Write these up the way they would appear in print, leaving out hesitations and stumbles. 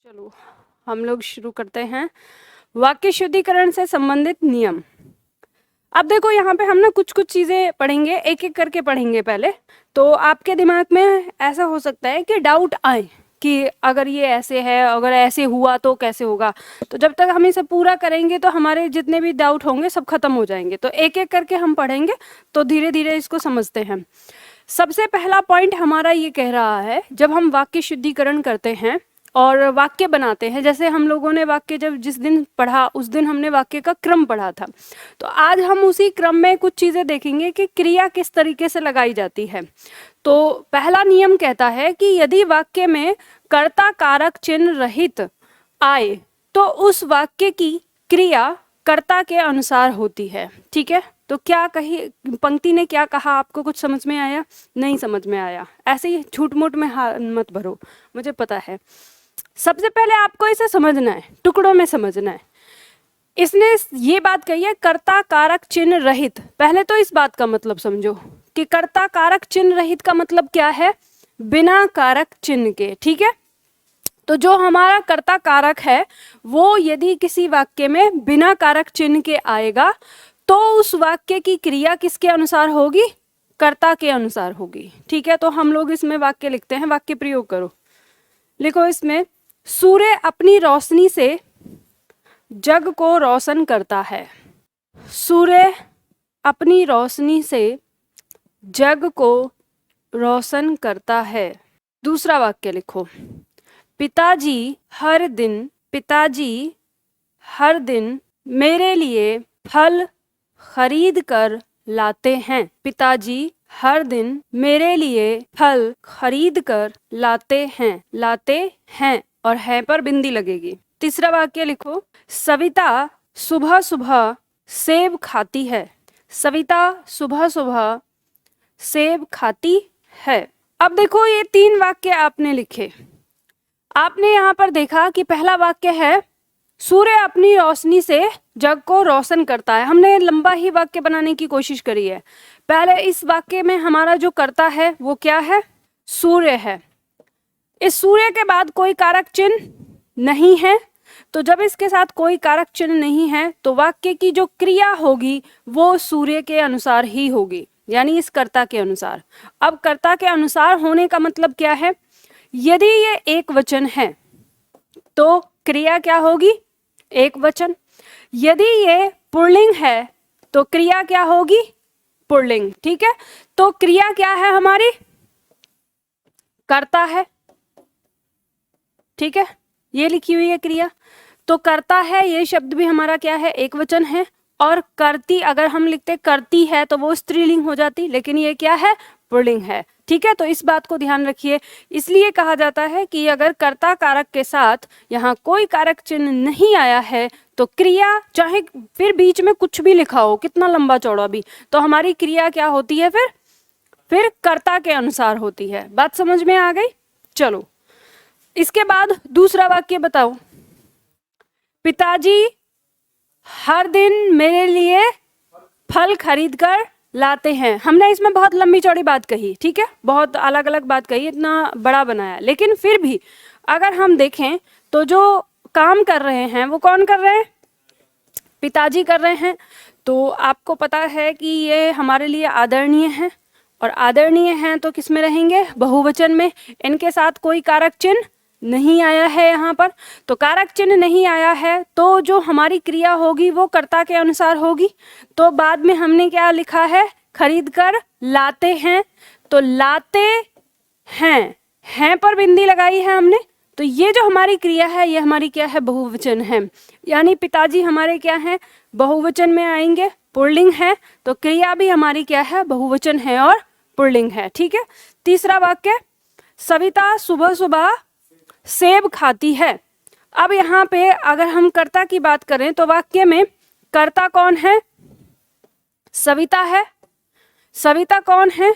चलो हम लोग शुरू करते हैं वाक्य शुद्धिकरण से संबंधित नियम। अब देखो यहाँ पे हम ना कुछ कुछ चीजें पढ़ेंगे, एक एक करके पढ़ेंगे पहले। तो आपके दिमाग में ऐसा हो सकता है कि डाउट आए कि अगर ये ऐसे है, अगर ऐसे हुआ तो कैसे होगा। तो जब तक हम इसे पूरा करेंगे तो हमारे जितने भी डाउट होंगे सब खत्म हो जाएंगे। तो एक एक करके हम पढ़ेंगे तो धीरे धीरे इसको समझते हैं। सबसे पहला पॉइंट हमारा ये कह रहा है, जब हम वाक्य शुद्धिकरण करते हैं और वाक्य बनाते हैं, जैसे हम लोगों ने वाक्य जब जिस दिन पढ़ा उस दिन हमने वाक्य का क्रम पढ़ा था, तो आज हम उसी क्रम में कुछ चीजें देखेंगे कि क्रिया किस तरीके से लगाई जाती है। तो पहला नियम कहता है कि यदि वाक्य में कर्ता कारक चिन्ह रहित आए तो उस वाक्य की क्रिया कर्ता के अनुसार होती है। ठीक है, तो क्या कही पंक्ति ने क्या कहा, आपको कुछ समझ में आया? नहीं समझ में आया, ऐसे ही झूठ मूठ में हाथ मत भरो, मुझे पता है। सबसे पहले आपको इसे समझना है, टुकड़ों में समझना है। इसने ये बात कही है कर्ता कारक चिन्ह रहित। पहले तो इस बात का मतलब समझो कि कर्ता कारक चिन्ह रहित का मतलब क्या है, बिना कारक चिन्ह के। ठीक है, तो जो हमारा कर्ता कारक है वो यदि किसी वाक्य में बिना कारक चिन्ह के आएगा तो उस वाक्य की क्रिया किसके अनुसार होगी? कर्ता के अनुसार होगी। ठीक है, तो हम लोग इसमें वाक्य लिखते हैं, वाक्य प्रयोग करो। लिखो इसमें, सूर्य अपनी रोशनी से जग को रोशन करता है। सूर्य अपनी रोशनी से जग को रोशन करता है। दूसरा वाक्य लिखो, पिताजी हर दिन मेरे लिए फल खरीद कर लाते हैं। पिताजी हर दिन मेरे लिए फल खरीद कर लाते हैं और है पर बिंदी लगेगी। तीसरा वाक्य लिखो, सविता सुबह सुबह सेब खाती है। सविता सुबह सुबह सेब खाती है। अब देखो ये तीन वाक्य आपने लिखे। आपने यहाँ पर देखा कि पहला वाक्य है सूर्य अपनी रोशनी से जग को रोशन करता है। हमने लंबा ही वाक्य बनाने की कोशिश करी है। पहले इस वाक्य में हमारा जो कर्ता है वो क्या है? सूर्य है। इस सूर्य के बाद कोई कारक चिन्ह नहीं है, तो जब इसके साथ कोई कारक चिन्ह नहीं है तो वाक्य की जो क्रिया होगी वो सूर्य के अनुसार ही होगी, यानी इस कर्ता के अनुसार। अब कर्ता के अनुसार होने का मतलब क्या है? यदि ये एक वचन है तो क्रिया क्या होगी? एक वचन। यदि ये पुल्लिंग है तो क्रिया क्या होगी? पुल्लिंग। ठीक है, तो क्रिया क्या है हमारी? कर्ता है। ठीक है, ये लिखी हुई है क्रिया, तो कर्ता है। ये शब्द भी हमारा क्या है? एक वचन है। और करती अगर हम लिखते करती है तो वो स्त्रीलिंग हो जाती, लेकिन ये क्या है? पुल्लिंग है। ठीक है, तो इस बात को ध्यान रखिए। इसलिए कहा जाता है कि अगर कर्ता कारक के साथ यहाँ कोई कारक चिन्ह नहीं आया है तो क्रिया, चाहे फिर बीच में कुछ भी लिखा हो, कितना लंबा चौड़ा भी, तो हमारी क्रिया क्या होती है? फिर कर्ता के अनुसार होती है। बात समझ में आ गई? चलो इसके बाद दूसरा वाक्य बताओ, पिताजी हर दिन मेरे लिए फल खरीद कर लाते हैं। हमने इसमें बहुत लंबी चौड़ी बात कही, ठीक है, बहुत अलग अलग बात कही, इतना बड़ा बनाया, लेकिन फिर भी अगर हम देखें तो जो काम कर रहे हैं वो कौन कर रहे हैं? पिताजी कर रहे हैं। तो आपको पता है कि ये हमारे लिए आदरणीय है, और आदरणीय हैं तो किस में रहेंगे? बहुवचन में। इनके साथ कोई कारक चिन्ह नहीं आया है यहाँ पर, तो कारक चिन्ह नहीं आया है तो जो हमारी क्रिया होगी वो कर्ता के अनुसार होगी। तो बाद में हमने क्या लिखा है? खरीद कर लाते हैं, तो लाते हैं पर बिंदी लगाई है हमने। तो ये जो हमारी क्रिया है ये हमारी क्या है? बहुवचन है, यानी पिताजी हमारे क्या है? बहुवचन में आएंगे, पुल्लिंग है, तो क्रिया भी हमारी क्या है? बहुवचन है और पुल्लिंग है। ठीक है, तीसरा वाक्य, सविता सुबह सुबह सेब खाती है। अब यहाँ पे अगर हम कर्ता की बात करें तो वाक्य में कर्ता कौन है? सविता है। सविता कौन है?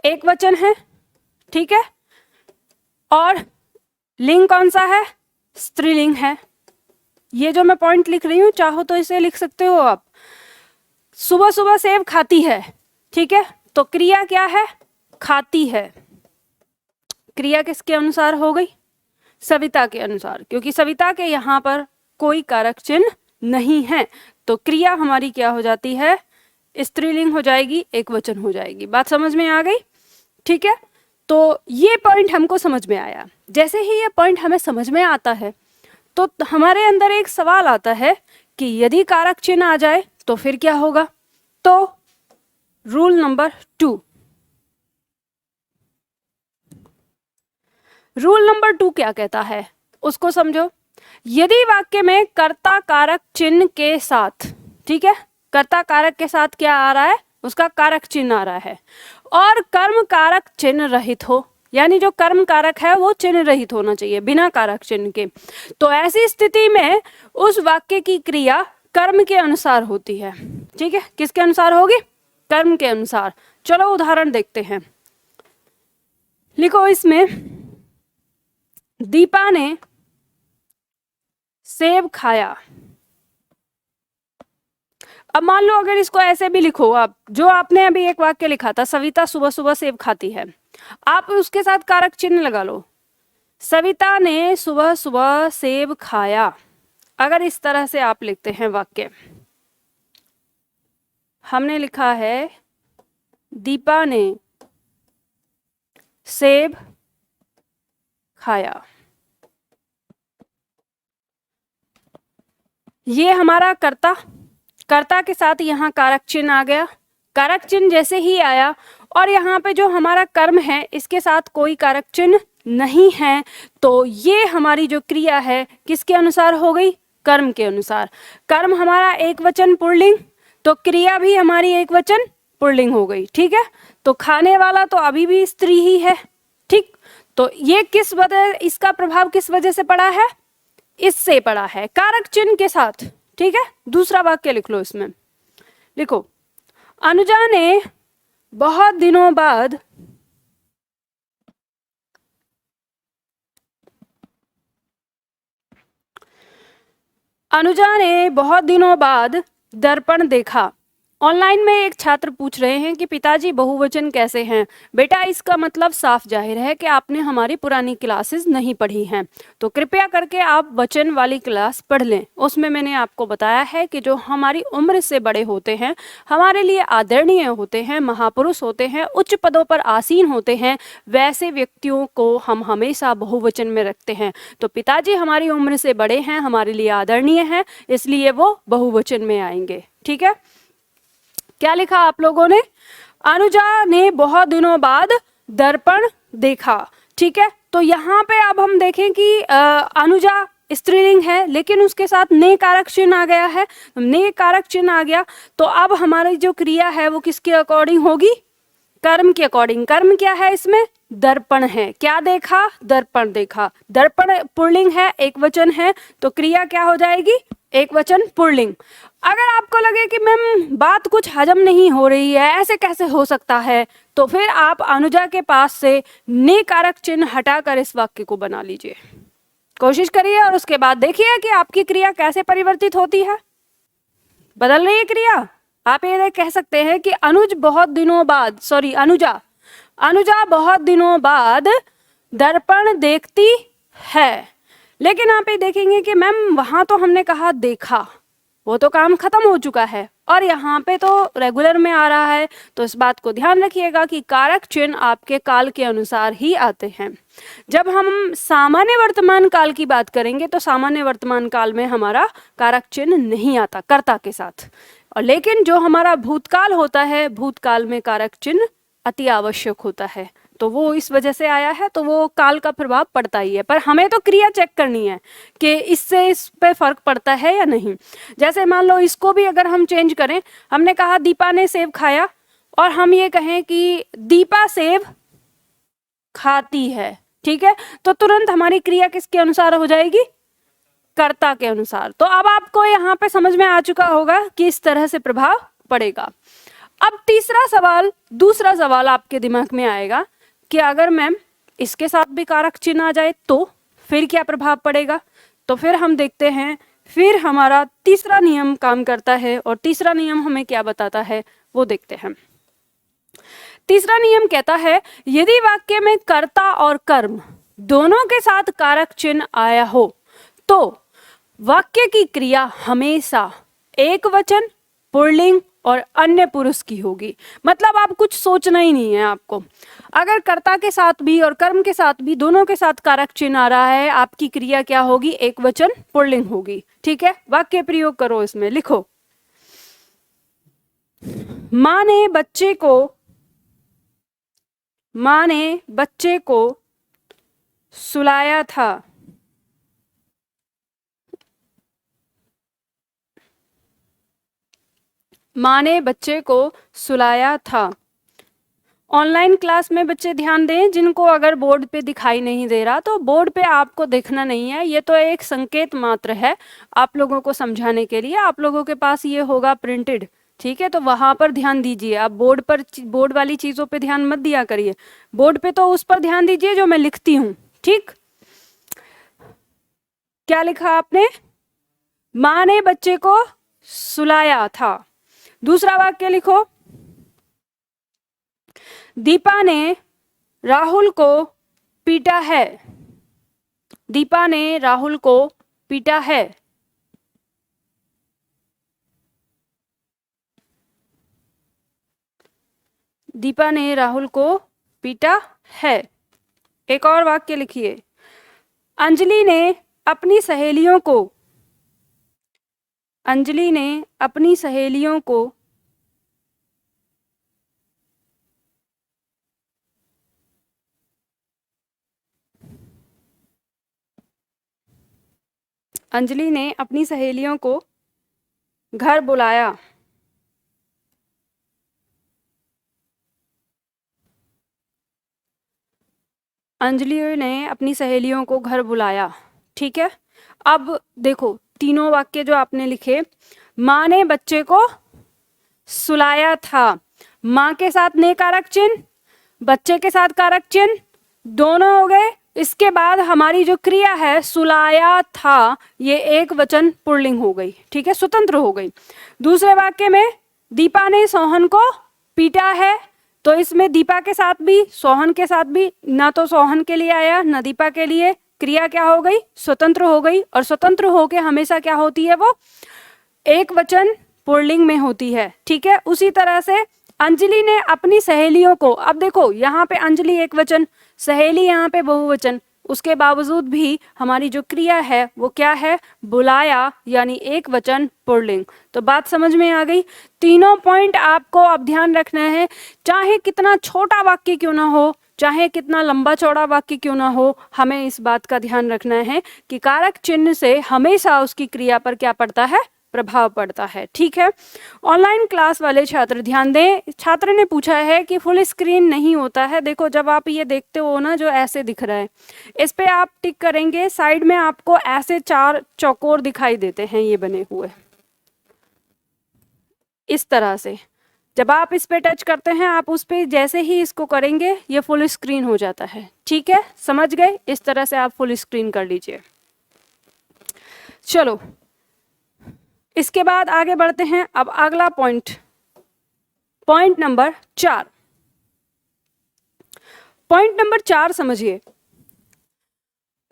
एक वचन है। ठीक है, और लिंग कौन सा है? स्त्रीलिंग है। ये जो मैं पॉइंट लिख रही हूँ चाहो तो इसे लिख सकते हो आप। सुबह सुबह सेब खाती है, ठीक है, तो क्रिया क्या है? खाती है। क्रिया किसके अनुसार हो गई? सविता के अनुसार, क्योंकि सविता के यहाँ पर कोई कारक चिन्ह नहीं है, तो क्रिया हमारी क्या हो जाती है, स्त्रीलिंग हो जाएगी, एक वचन हो जाएगी। बात समझ में आ गई? ठीक है, तो ये पॉइंट हमको समझ में आया। जैसे ही ये पॉइंट हमें समझ में आता है तो हमारे अंदर एक सवाल आता है कि यदि कारक चिन्ह आ जाए तो फिर क्या होगा। तो रूल नंबर 2, रूल नंबर 2 क्या कहता है उसको समझो। यदि वाक्य में कर्ता कारक चिन्ह के साथ, ठीक है, कर्ता कारक के साथ क्या आ रहा है, उसका कारक चिन्ह आ रहा है, और कर्म कारक चिन्ह रहित हो, यानी जो कर्म कारक है वो चिन्ह रहित होना चाहिए, बिना कारक चिन्ह के, तो ऐसी स्थिति में उस वाक्य की क्रिया कर्म के अनुसार होती है। ठीक है, किसके अनुसार होगी, कर्म के अनुसार। चलो उदाहरण देखते हैं। लिखो इसमें, दीपा ने सेब खाया। अब मान लो अगर इसको ऐसे भी लिखो आप, जो आपने अभी एक वाक्य लिखा था, सविता सुबह सुबह सेब खाती है, आप उसके साथ कारक चिन्ह लगा लो, सविता ने सुबह सुबह सेब खाया। अगर इस तरह से आप लिखते हैं वाक्य, हमने लिखा है दीपा ने सेब खाया, ये हमारा कर्ता, कर्ता के साथ यहाँ कारक चिन्ह आ गया। कारक चिन्ह जैसे ही आया और यहाँ पे जो हमारा कर्म है इसके साथ कोई कारक चिन्ह नहीं है, तो ये हमारी जो क्रिया है किसके अनुसार हो गई, कर्म के अनुसार। कर्म हमारा एक वचन पुल्लिंग, तो क्रिया भी हमारी एक वचन पुल्लिंग हो गई। ठीक है, तो खाने वाला तो अभी भी स्त्री ही है। ठीक, तो ये किस वजह, इसका प्रभाव किस वजह से पड़ा है, इससे पड़ा है, कारक चिन्ह के साथ। ठीक है, दूसरा वाक्य लिख लो। इसमें लिखो, अनुजा ने बहुत दिनों बाद दर्पण देखा। ऑनलाइन में एक छात्र पूछ रहे हैं कि पिताजी बहुवचन कैसे हैं। बेटा इसका मतलब साफ जाहिर है कि आपने हमारी पुरानी क्लासेस नहीं पढ़ी हैं, तो कृपया करके आप वचन वाली क्लास पढ़ लें। उसमें मैंने आपको बताया है कि जो हमारी उम्र से बड़े होते हैं, हमारे लिए आदरणीय होते हैं, महापुरुष होते हैं, उच्च पदों पर आसीन होते हैं, वैसे व्यक्तियों को हम हमेशा बहुवचन में रखते हैं। तो पिताजी हमारी उम्र से बड़े हैं, हमारे लिए आदरणीय हैं, इसलिए वो बहुवचन में आएंगे। ठीक है, क्या लिखा आप लोगों ने, अनुजा ने बहुत दिनों बाद दर्पण देखा। ठीक है, तो यहाँ पे अब हम देखें कि अनुजा स्त्रीलिंग है, लेकिन उसके साथ ने कारक चिन्ह आ गया है। ने कारक चिन्ह आ गया तो अब हमारी जो क्रिया है वो किसके अकॉर्डिंग होगी, कर्म के अकॉर्डिंग। कर्म क्या है इसमें, दर्पण है। क्या देखा, दर्पण देखा। दर्पण पुल्लिंग है, एक वचन है, तो क्रिया क्या हो जाएगी, एक वचन पुल्लिंग। अगर आपको लगे कि मैम बात कुछ हजम नहीं हो रही है, ऐसे कैसे हो सकता है, तो फिर आप अनुजा के पास से ने कारक चिन्ह हटाकर इस वाक्य को बना लीजिए। कोशिश करिए और उसके बाद देखिए कि आपकी क्रिया कैसे परिवर्तित होती है, बदल रही है क्रिया। आप ये कह सकते हैं कि अनुजा बहुत दिनों बाद दर्पण देखती है। लेकिन आप ये देखेंगे कि मैम वहां तो हमने कहा देखा, वो तो काम खत्म हो चुका है, और यहाँ पे तो रेगुलर में आ रहा है। तो इस बात को ध्यान रखिएगा कि कारक चिन्ह आपके काल के अनुसार ही आते हैं। जब हम सामान्य वर्तमान काल की बात करेंगे तो सामान्य वर्तमान काल में हमारा कारक चिन्ह नहीं आता कर्ता के साथ, और लेकिन जो हमारा भूतकाल होता है, भूतकाल में कारक चिन्ह अति आवश्यक होता है, तो वो इस वजह से आया है, तो वो काल का प्रभाव पड़ता ही है। पर हमें तो क्रिया चेक करनी है कि इससे इस पे फर्क पड़ता है या नहीं। जैसे मान लो इसको भी अगर हम चेंज करें, हमने कहा दीपा ने सेब खाया, और हम ये कहें कि दीपा सेब खाती है। ठीक है, तो तुरंत हमारी क्रिया किसके अनुसार हो जाएगी, कर्ता के अनुसार। तो अब आपको यहाँ पे समझ में आ चुका होगा कि इस तरह से प्रभाव पड़ेगा। अब दूसरा सवाल आपके दिमाग में आएगा कि अगर मैम इसके साथ भी कारक चिन्ह आ जाए तो फिर क्या प्रभाव पड़ेगा। तो फिर हम देखते हैं, फिर हमारा तीसरा नियम काम करता है, और तीसरा नियम हमें क्या बताता है वो देखते हैं। तीसरा नियम कहता है, यदि वाक्य में कर्ता और कर्म दोनों के साथ कारक चिन्ह आया हो तो वाक्य की क्रिया हमेशा एक वचन, पुल्लिंग और अन्य पुरुष की होगी। मतलब आप कुछ सोचना ही नहीं है आपको। अगर कर्ता के साथ भी और कर्म के साथ भी, दोनों के साथ कारक चिन्ह आ रहा है, आपकी क्रिया क्या होगी? एक वचन, पुल्लिंग होगी। ठीक है, वाक्य प्रयोग करो, इसमें लिखो। माँ ने बच्चे को सुलाया था। माँ ने बच्चे को सुलाया था। ऑनलाइन क्लास में बच्चे ध्यान दें, जिनको अगर बोर्ड पे दिखाई नहीं दे रहा तो बोर्ड पे आपको देखना नहीं है, ये तो एक संकेत मात्र है आप लोगों को समझाने के लिए। आप लोगों के पास ये होगा प्रिंटेड, ठीक है, तो वहां पर ध्यान दीजिए। आप बोर्ड वाली चीजों पे ध्यान मत दिया करिए, बोर्ड पे तो उस पर ध्यान दीजिए जो मैं लिखती हूँ। ठीक, क्या लिखा आपने? माँ ने बच्चे को सुलाया था। दूसरा वाक्य लिखो। दीपा ने राहुल को पीटा है। दीपा ने राहुल को पीटा है। दीपा ने राहुल को पीटा है। एक और वाक्य लिखिए। अंजलि ने अपनी सहेलियों को अंजलि ने अपनी सहेलियों को घर बुलाया। अंजलि ने अपनी सहेलियों को घर बुलाया। ठीक है, अब देखो तीनों वाक्य जो आपने लिखे, माँ ने बच्चे को सुलाया था, माँ के साथ ने कारक चिन्ह, बच्चे के साथ कारक चिन्ह, दोनों हो गए। इसके बाद हमारी जो क्रिया है सुलाया था, ये एक वचन पुल्लिंग हो गई। ठीक है, स्वतंत्र हो गई। दूसरे वाक्य में दीपा ने सोहन को पीटा है, तो इसमें दीपा के साथ भी सोहन के साथ भी, ना तो सोहन के लिए आया ना दीपा के लिए, क्रिया क्या हो गई? स्वतंत्र हो गई। और स्वतंत्र होके हमेशा क्या होती है? वो एक वचन पुल्लिंग में होती है। ठीक है, उसी तरह से अंजलि ने अपनी सहेलियों को, अब देखो यहाँ पे अंजलि एक वचन, सहेली यहाँ पे बहुवचन, उसके बावजूद भी हमारी जो क्रिया है वो क्या है? बुलाया, यानी एक वचन पुल्लिंग। तो बात समझ में आ गई। तीनों पॉइंट आपको अब ध्यान रखना है, चाहे कितना छोटा वाक्य क्यों ना हो, चाहे कितना लंबा चौड़ा वाक्य क्यों ना हो, हमें इस बात का ध्यान रखना है कि कारक चिन्ह से हमेशा उसकी क्रिया पर क्या पड़ता है? प्रभाव पड़ता है। ठीक है, ऑनलाइन क्लास वाले छात्र ध्यान दें। छात्र ने पूछा है कि फुल स्क्रीन नहीं होता है। देखो जब आप ये देखते हो ना, जो ऐसे दिख रहा है, इस पे आप टिक करेंगे, साइड में आपको ऐसे 4 चौकोर दिखाई देते हैं, ये बने हुए इस तरह से। जब आप इस पे टच करते हैं, आप उस पे जैसे ही इसको करेंगे ये फुल स्क्रीन हो जाता है। ठीक है, समझ गए? इस तरह से आप फुल स्क्रीन कर लीजिए। चलो इसके बाद आगे बढ़ते हैं। अब अगला पॉइंट नंबर 4। पॉइंट नंबर 4 समझिए।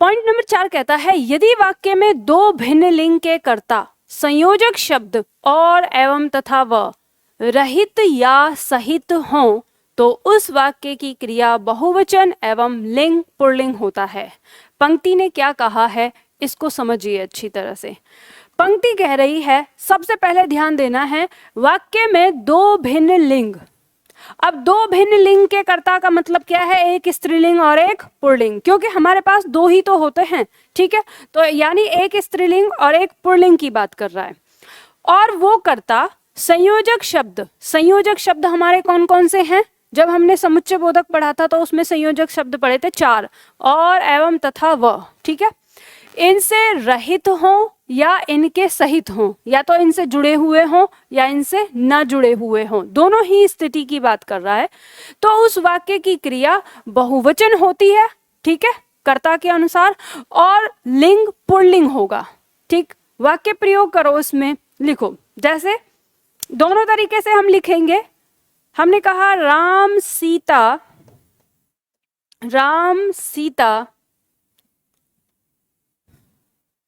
पॉइंट नंबर 4 कहता है, यदि वाक्य में 2 भिन्न लिंग के कर्ता, संयोजक शब्द और एवं तथा व रहित या सहित हों तो उस वाक्य की क्रिया बहुवचन एवं लिंग पुल्लिंग होता है। पंक्ति ने क्या कहा है इसको समझिए अच्छी तरह से। पंक्ति कह रही है, सबसे पहले ध्यान देना है, वाक्य में 2 भिन्न लिंग। अब 2 भिन्न लिंग के कर्ता का मतलब क्या है? एक स्त्रीलिंग और एक पुल्लिंग, क्योंकि हमारे पास 2 ही तो होते हैं। ठीक है, तो यानी एक स्त्रीलिंग और एक पुल्लिंग की बात कर रहा है। और वो कर्ता संयोजक शब्द हमारे कौन कौन से हैं? जब हमने समुच्चय बोधक पढ़ा था तो उसमें संयोजक शब्द पढ़े थे 4, और एवं तथा व। ठीक है, इनसे रहित हों या इनके सहित हों, या तो इनसे जुड़े हुए हों या इनसे न जुड़े हुए हों, दोनों ही स्थिति की बात कर रहा है। तो उस वाक्य की क्रिया बहुवचन होती है। ठीक है, कर्ता के अनुसार, और लिंग पुल्लिंग होगा। ठीक, वाक्य प्रयोग करो, इसमें लिखो। जैसे दोनों तरीके से हम लिखेंगे। हमने कहा राम सीता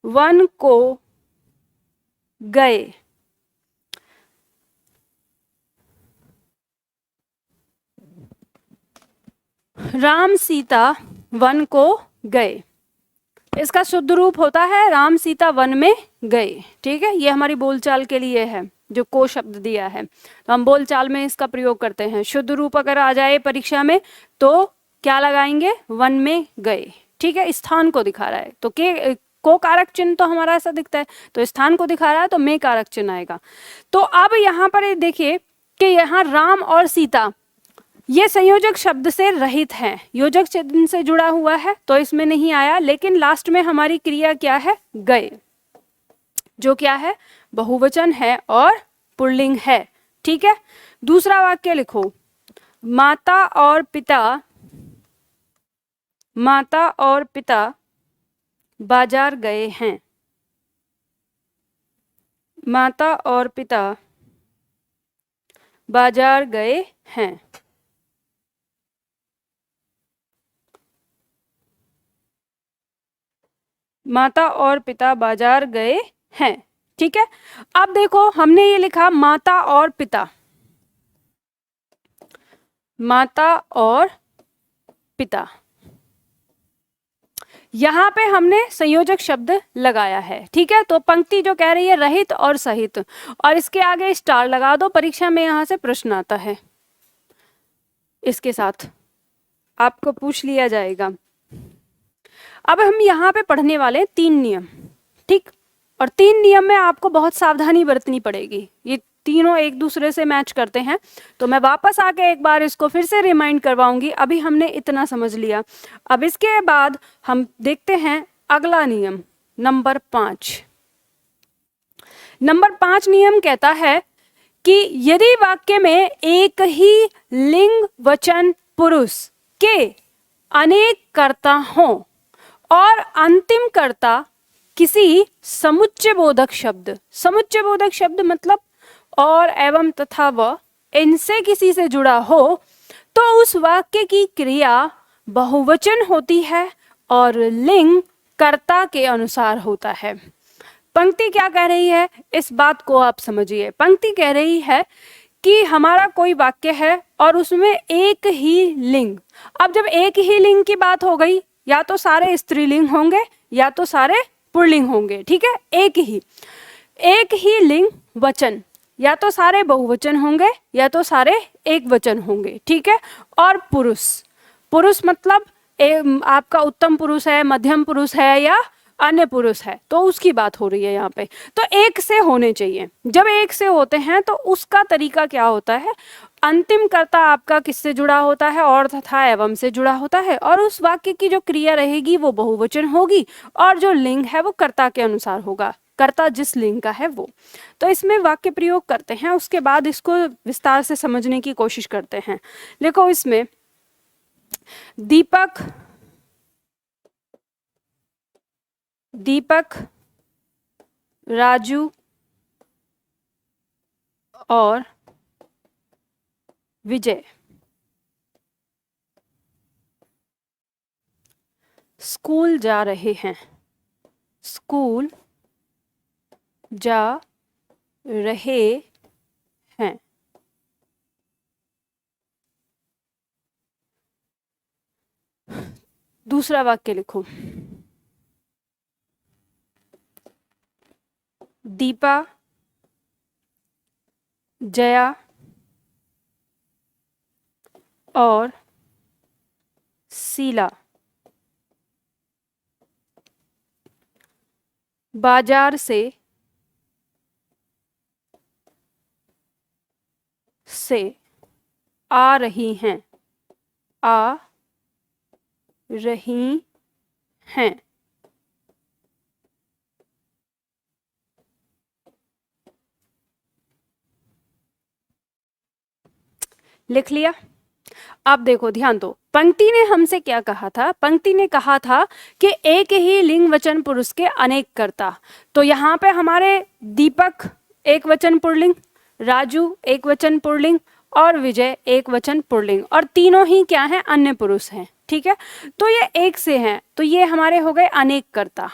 वन को गए। राम सीता वन को गए, इसका शुद्ध रूप होता है राम सीता वन में गए। ठीक है, ये हमारी बोलचाल के लिए है, जो को शब्द दिया है तो हम बोलचाल में इसका प्रयोग करते हैं। शुद्ध रूप अगर आ जाए परीक्षा में तो क्या लगाएंगे, वन में गए। ठीक है, स्थान को दिखा रहा है तो के को कारक चिन्ह तो हमारा ऐसा दिखता है, तो स्थान को दिखा रहा है तो में कारक चिन्ह आएगा। तो अब यहाँ पर देखिए कि यहाँ राम और सीता ये संयोजक शब्द से रहित है, योजक चिन्ह से जुड़ा हुआ है तो इसमें नहीं आया। लेकिन लास्ट में हमारी क्रिया क्या है, गए, जो क्या है, बहुवचन है और पुल्लिंग है। ठीक है, दूसरा वाक्य लिखो, माता और पिता बाजार गए हैं। माता और पिता बाजार गए हैं। माता और पिता बाजार गए हैं। ठीक है, अब देखो हमने ये लिखा माता और पिता, माता और पिता, यहाँ पे हमने संयोजक शब्द लगाया है। ठीक है, तो पंक्ति जो कह रही है रहित और सहित, और इसके आगे स्टार लगा दो, परीक्षा में यहाँ से प्रश्न आता है, इसके साथ आपको पूछ लिया जाएगा। अब हम यहाँ पे पढ़ने वाले 3 नियम। ठीक, और 3 नियम में आपको बहुत सावधानी बरतनी पड़ेगी, ये तीनों एक दूसरे से मैच करते हैं। तो मैं वापस आके एक बार इसको फिर से रिमाइंड करवाऊंगी। अभी हमने इतना समझ लिया, अब इसके बाद हम देखते हैं अगला नियम नंबर 5। नंबर 5 नियम कहता है कि यदि वाक्य में एक ही लिंग वचन पुरुष के अनेक कर्ता हों और अंतिम कर्ता किसी समुच्चय बोधक शब्द, समुच्चय बोधक शब्द मतलब और, एवं, तथा, व, इनसे किसी से जुड़ा हो, तो उस वाक्य की क्रिया बहुवचन होती है और लिंग कर्ता के अनुसार होता है। पंक्ति क्या कह रही है, इस बात को आप समझिए। पंक्ति कह रही है कि हमारा कोई वाक्य है और उसमें एक ही लिंग, अब जब एक ही लिंग की बात हो गई, या तो सारे स्त्रीलिंग होंगे या तो सारे पुल्लिंग होंगे। ठीक है, एक ही लिंग वचन, या तो सारे बहुवचन होंगे या तो सारे एक वचन होंगे। ठीक है, और पुरुष मतलब आपका उत्तम पुरुष है, मध्यम पुरुष है या अन्य पुरुष है, तो उसकी बात हो रही है यहाँ पे। तो एक से होने चाहिए। जब एक से होते हैं तो उसका तरीका क्या होता है, अंतिम कर्ता आपका किससे जुड़ा होता है, और, तथा, एवं से जुड़ा होता है, और उस वाक्य की जो क्रिया रहेगी वो बहुवचन होगी और जो लिंग है वो कर्ता के अनुसार होगा, कर्ता जिस लिंग का है वो। तो इसमें वाक्य प्रयोग करते हैं, उसके बाद इसको विस्तार से समझने की कोशिश करते हैं। देखो इसमें दीपक, राजू और विजय स्कूल जा रहे हैं। स्कूल जा रहे हैं। दूसरा वाक्य लिखो, दीपा, जया और शीला बाजार से आ रही हैं। आ रही हैं। लिख लिया। अब देखो ध्यान दो, पंक्ति ने हमसे क्या कहा था, पंक्ति ने कहा था कि एक ही लिंग वचन पुरुष के अनेक कर्ता। तो यहाँ पे हमारे दीपक एक वचन पुल्लिंग, राजू एक वचन पुल्लिंग और विजय एक वचन पुल्लिंग, और तीनों ही क्या हैं, अन्य पुरुष हैं। ठीक है, तो ये एक से हैं तो ये हमारे हो गए अनेक कर्ता।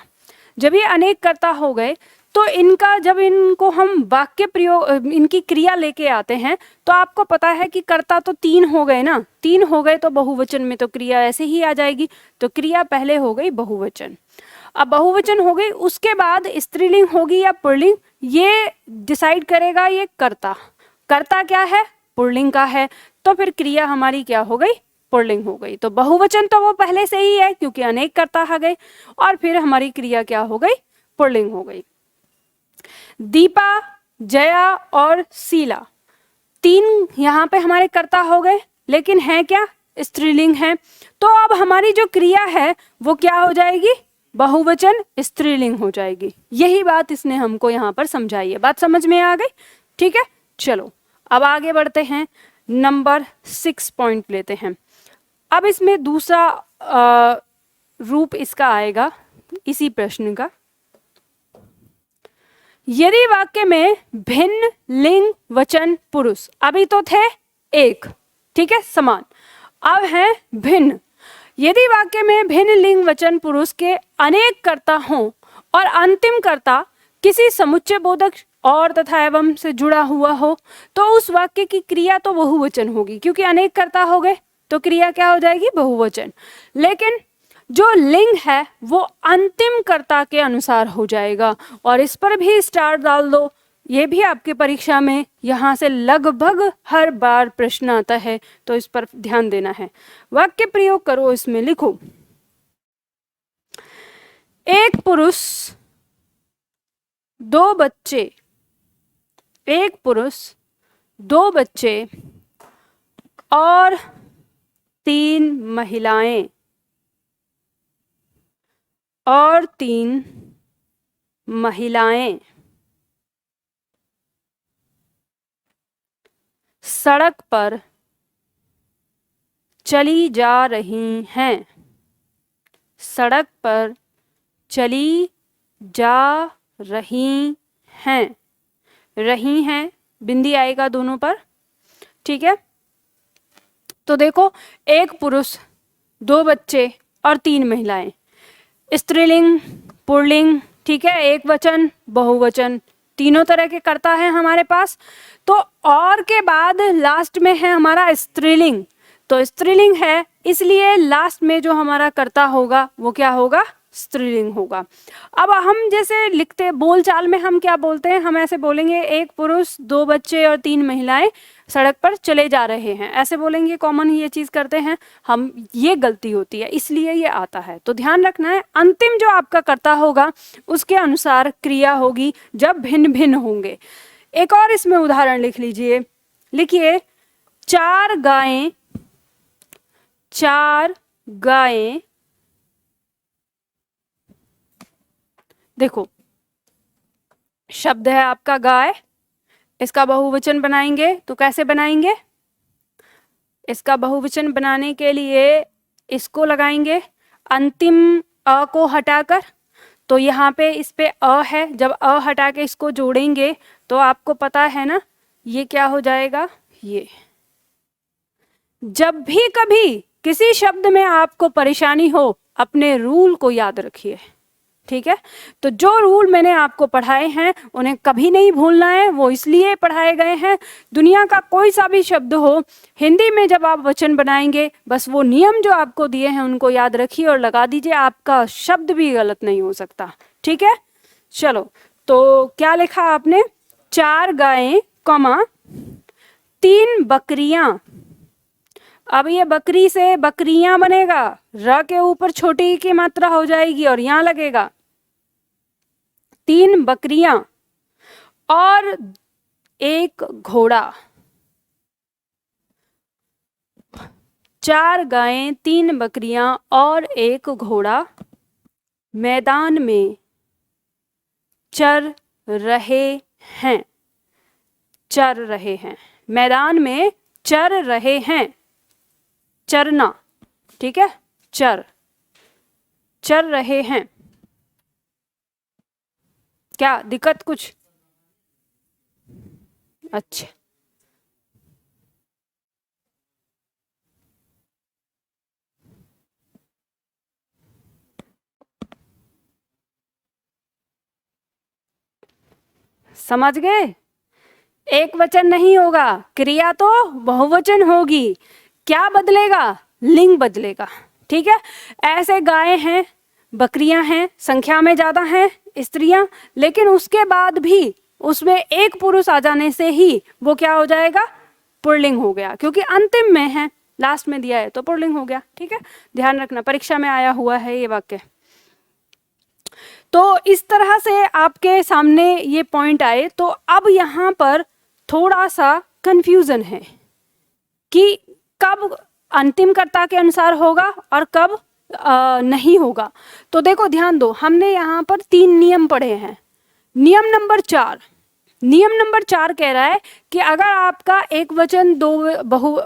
जब ये अनेक कर्ता हो गए तो इनका जब इनको हम वाक्य प्रयोग इनकी क्रिया लेके आते हैं तो आपको पता है कि कर्ता तो 3 हो गए ना, 3 हो गए तो बहुवचन में तो क्रिया ऐसे ही आ जाएगी। तो क्रिया पहले हो गई बहुवचन। अब बहुवचन हो गई, उसके बाद स्त्रीलिंग होगी या पुल्लिंग, ये डिसाइड करेगा ये कर्ता। कर्ता क्या है? पुल्लिंग का है। तो फिर क्रिया हमारी क्या हो गई? पुल्लिंग हो गई। तो बहुवचन तो वो पहले से ही है क्योंकि अनेक कर्ता आ गए, और फिर हमारी क्रिया क्या हो गई? पुल्लिंग हो गई। दीपा, जया और शीला, 3 यहाँ पे हमारे कर्ता हो गए, लेकिन है क्या? स्त्रीलिंग है। तो अब हमारी जो क्रिया है वो क्या हो जाएगी? बहुवचन स्त्रीलिंग हो जाएगी। यही बात इसने हमको यहाँ पर समझाई है। बात समझ में आ गई? ठीक है, चलो अब आगे बढ़ते हैं। नंबर 6 पॉइंट लेते हैं। अब इसमें दूसरा रूप इसका आएगा इसी प्रश्न का। यदि वाक्य में भिन्न लिंग वचन पुरुष, अभी तो थे एक, ठीक है, समान, अब है भिन्न। यदि वाक्य में भिन्न लिंग वचन पुरुष के अनेक कर्ता हों और अंतिम कर्ता किसी समुच्चय बोधक और तथा एवं से जुड़ा हुआ हो तो उस वाक्य की क्रिया तो बहुवचन होगी, क्योंकि अनेक कर्ता हो गए तो क्रिया क्या हो जाएगी? बहुवचन। लेकिन जो लिंग है वो अंतिम कर्ता के अनुसार हो जाएगा, और इस पर भी स्टार डाल दो। ये भी आपके परीक्षा में यहाँ से लगभग हर बार प्रश्न आता है, तो इस पर ध्यान देना है। वाक्य प्रयोग करो, इसमें लिखो, एक पुरुष 2 बच्चे, एक पुरुष 2 बच्चे और 3 महिलाएं, और 3 महिलाएं सड़क पर चली जा रही हैं, सड़क पर चली जा रही हैं, रही हैं बिंदी आएगा दोनों पर, ठीक है। तो देखो, एक पुरुष 2 बच्चे और 3 महिलाएं, स्त्रीलिंग पुल्लिंग, ठीक है, एक वचन बहुवचन, तीनों तरह के कर्ता हैं हमारे पास। तो और के बाद लास्ट में है हमारा स्त्रीलिंग, तो स्त्रीलिंग है इसलिए लास्ट में जो हमारा कर्ता होगा वो क्या होगा? स्त्रीलिंग होगा। अब हम जैसे लिखते बोलचाल में हम क्या बोलते हैं? हम ऐसे बोलेंगे, एक पुरुष 2 बच्चे और 3 महिलाएं सड़क पर चले जा रहे हैं, ऐसे बोलेंगे, कॉमन ये चीज करते हैं हम। ये गलती होती है, इसलिए ये आता है। तो ध्यान रखना है, अंतिम जो आपका कर्ता होगा उसके अनुसार क्रिया होगी जब भिन्न भिन्न होंगे। एक और इसमें उदाहरण लिख लीजिए, लिखिए, 4 गायें, 4 गायें, देखो शब्द है आपका गाय, इसका बहुवचन बनाएंगे तो कैसे बनाएंगे? इसका बहुवचन बनाने के लिए इसको लगाएंगे अंतिम अ को हटाकर, तो यहाँ पे इस पे अ है, जब अ हटा के इसको जोड़ेंगे तो आपको पता है ना ये क्या हो जाएगा? ये। जब भी कभी किसी शब्द में आपको परेशानी हो अपने रूल को याद रखिए, ठीक है। तो जो रूल मैंने आपको पढ़ाए हैं उन्हें कभी नहीं भूलना है, वो इसलिए पढ़ाए गए हैं। दुनिया का कोई सा भी शब्द हो, हिंदी में जब आप वचन बनाएंगे बस वो नियम जो आपको दिए हैं उनको याद रखिए और लगा दीजिए, आपका शब्द भी गलत नहीं हो सकता, ठीक है। चलो, तो क्या लिखा आपने? 4 गायें, कॉमा 3 बकरियां। अब ये बकरी से बकरियां बनेगा, र के ऊपर छोटी की मात्रा हो जाएगी और यहां लगेगा 3 बकरियां और 1 घोड़ा। 4 गायें, 3 बकरियां और 1 घोड़ा मैदान में चर रहे हैं, चर रहे हैं, मैदान में चर रहे हैं, चरना, ठीक है, चर, चर रहे हैं। क्या दिक्कत कुछ? अच्छा, समझ गए? एक वचन नहीं होगा, क्रिया तो बहुवचन होगी। क्या बदलेगा? लिंग बदलेगा। ठीक है, ऐसे गाय हैं, बकरियां हैं, संख्या में ज्यादा हैं स्त्रियां, लेकिन उसके बाद भी उसमें एक पुरुष आ जाने से ही वो क्या हो जाएगा? पुल्लिंग हो गया, क्योंकि अंतिम में है, लास्ट में दिया है तो पुल्लिंग हो गया। ठीक है, ध्यान रखना, परीक्षा में आया हुआ है ये वाक्य। तो इस तरह से आपके सामने ये पॉइंट आए। तो अब यहाँ पर थोड़ा सा कंफ्यूजन है कि कब अंतिम कर्ता के अनुसार होगा और कब नहीं होगा। तो देखो ध्यान दो, हमने यहाँ पर 3 नियम पढ़े हैं। नियम नंबर 4 कह रहा है कि अगर आपका एक वचन दो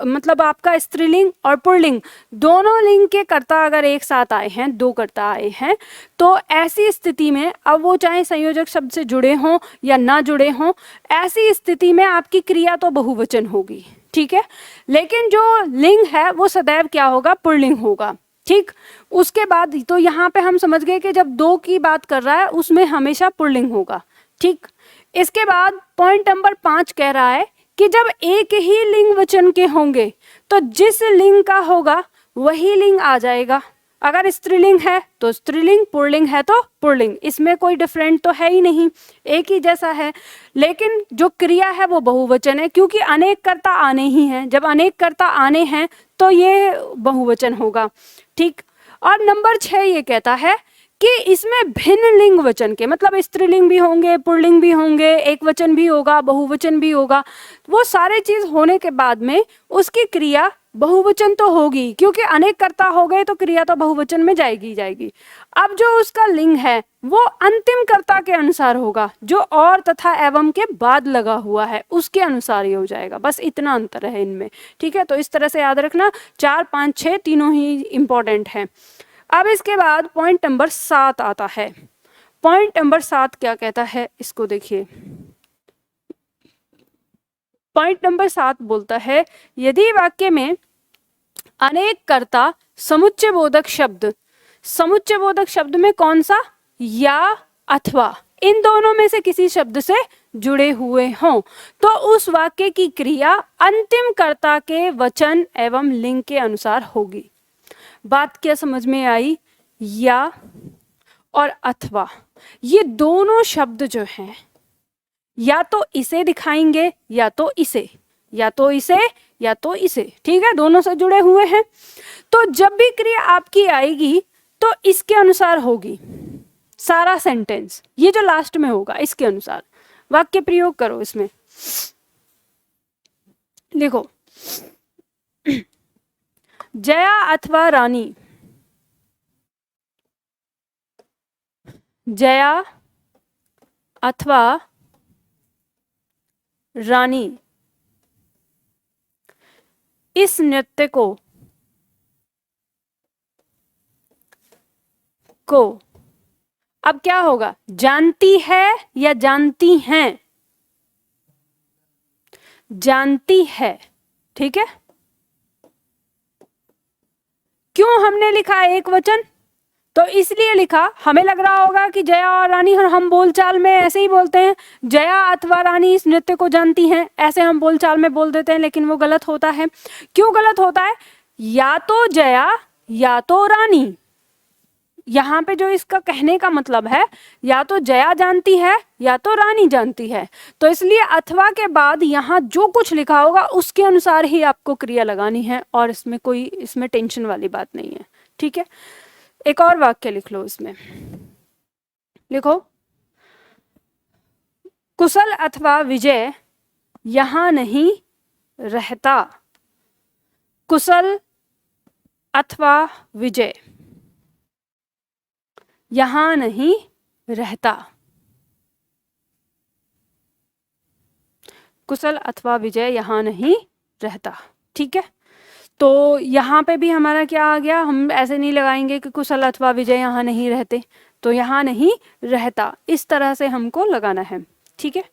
मतलब आपका स्त्रीलिंग और पुल्लिंग दोनों लिंग के कर्ता अगर एक साथ आए हैं, 2 कर्ता आए हैं, तो ऐसी स्थिति में, अब वो चाहे संयोजक शब्द से जुड़े हों या ना जुड़े हों, ऐसी स्थिति में आपकी क्रिया तो बहुवचन होगी। ठीक है, लेकिन जो लिंग है वो सदैव क्या होगा? पुल्लिंग होगा। ठीक, उसके बाद तो यहाँ पे हम समझ गए कि जब 2 की बात कर रहा है उसमें हमेशा पुल्लिंग होगा। ठीक, इसके बाद पॉइंट नंबर 5 कह रहा है कि जब एक ही लिंग वचन के होंगे तो जिस लिंग का होगा वही लिंग आ जाएगा। अगर स्त्रीलिंग है तो स्त्रीलिंग, पुल्लिंग है तो पुल्लिंग, इसमें कोई डिफरेंट तो है ही नहीं, एक ही जैसा है। लेकिन जो क्रिया है वो बहुवचन है, क्योंकि अनेक कर्ता आने ही हैं। जब अनेक कर्ता आने हैं तो ये बहुवचन होगा। ठीक, और नंबर 6 ये कहता है कि इसमें भिन्न लिंग वचन के, मतलब स्त्रीलिंग भी होंगे, पुल्लिंग भी होंगे, एक वचन भी होगा, बहुवचन भी होगा, वो सारे चीज होने के बाद में उसकी क्रिया बहुवचन तो होगी, क्योंकि अनेक कर्ता हो गए तो क्रिया तो बहुवचन में जाएगी जाएगी। अब जो उसका लिंग है वो अंतिम कर्ता के अनुसार होगा, जो और तथा एवं के बाद लगा हुआ है उसके अनुसार ही हो जाएगा। बस इतना अंतर है इनमें। ठीक है, तो इस तरह से याद रखना, 4, 5, 6 तीनों ही इंपॉर्टेंट हैं। अब इसके बाद पॉइंट नंबर 7 आता है। पॉइंट नंबर 7 क्या कहता है, इसको देखिए। पॉइंट नंबर 7 बोलता है, यदि वाक्य में अनेक कर्ता समुच्चय बोधक शब्द, समुच्चय बोधक शब्द में कौन सा? या अथवा, इन दोनों में से किसी शब्द से जुड़े हुए हों, तो उस वाक्य की क्रिया अंतिम कर्ता के वचन एवं लिंग के अनुसार होगी। बात क्या समझ में आई? या और अथवा, ये दोनों शब्द जो हैं या तो इसे दिखाएंगे या तो इसे, या तो इसे या तो इसे। ठीक है, दोनों से जुड़े हुए हैं। तो जब भी क्रिया आपकी आएगी तो इसके अनुसार होगी सारा सेंटेंस, ये जो लास्ट में होगा इसके अनुसार वाक्य प्रयोग करो। इसमें देखो, जया अथवा रानी, जया अथवा रानी इस नृत्य को अब क्या होगा? जानती है या जानती हैं? जानती है। ठीक है, क्यों हमने लिखा एक वचन? तो इसलिए लिखा, हमें लग रहा होगा कि जया और रानी, हम बोलचाल में ऐसे ही बोलते हैं, जया अथवा रानी इस नृत्य को जानती हैं, ऐसे हम बोलचाल में बोल देते हैं, लेकिन वो गलत होता है। क्यों गलत होता है? या तो जया या तो रानी। यहाँ पे जो इसका कहने का मतलब है, या तो जया जानती है या तो रानी जानती है। तो इसलिए अथवा के बाद यहाँ जो कुछ लिखा होगा उसके अनुसार ही आपको क्रिया लगानी है, और इसमें टेंशन वाली बात नहीं है। ठीक है, एक और वाक्य लिख लो। इसमें लिखो, कुशल अथवा विजय यहाँ नहीं रहता। कुशल अथवा विजय यहाँ नहीं रहता। कुशल अथवा विजय यहाँ नहीं रहता। ठीक है, तो यहाँ पे भी हमारा क्या आ गया? हम ऐसे नहीं लगाएंगे कि कुशल अथवा विजय यहाँ नहीं रहते, तो यहाँ नहीं रहता, इस तरह से हमको लगाना है। ठीक है।